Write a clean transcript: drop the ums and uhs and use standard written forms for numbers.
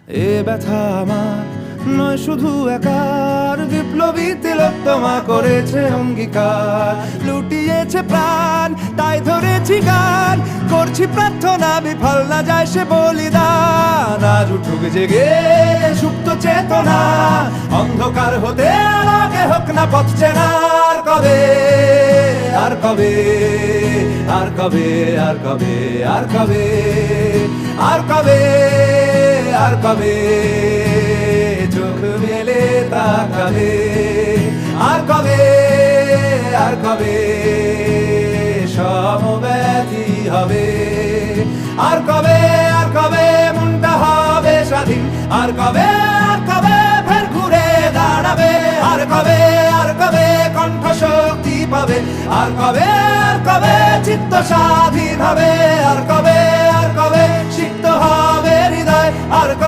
এ ব্যথা আমার নয় শুধু একার, বিপ্লবী তিলোত্তমা করেছে অঙ্গীকার, লুটিয়েছে প্রাণ তাই ধরেছি গান, করছি প্রার্থনা বিফল না যায় সে বলিদান। আজ উঠুক জেগে সুপ্ত চেতনা, অন্ধকার হতে আলোকে হোক না পথ চেনা। আর কবে, আর কবে, আর কবে, আর কবে, আর কবে, আর কবে, আর কবে চোখ মেলে তাকাবে, আর কবে, আর কবে সমব্যথী হবে, আর কবে, আর কবে মনটা হবে স্বাধীন, আর কবে, আর কবে ফের ঘুরে দাঁড়াবে, আর কবে, আর কবে কণ্ঠ শক্তি পাবে, আর কবে, আর কবে চিত্ত স্বাধীন হবে, আর কবে, আর কবে সিক্ত হবে হৃদয়, আর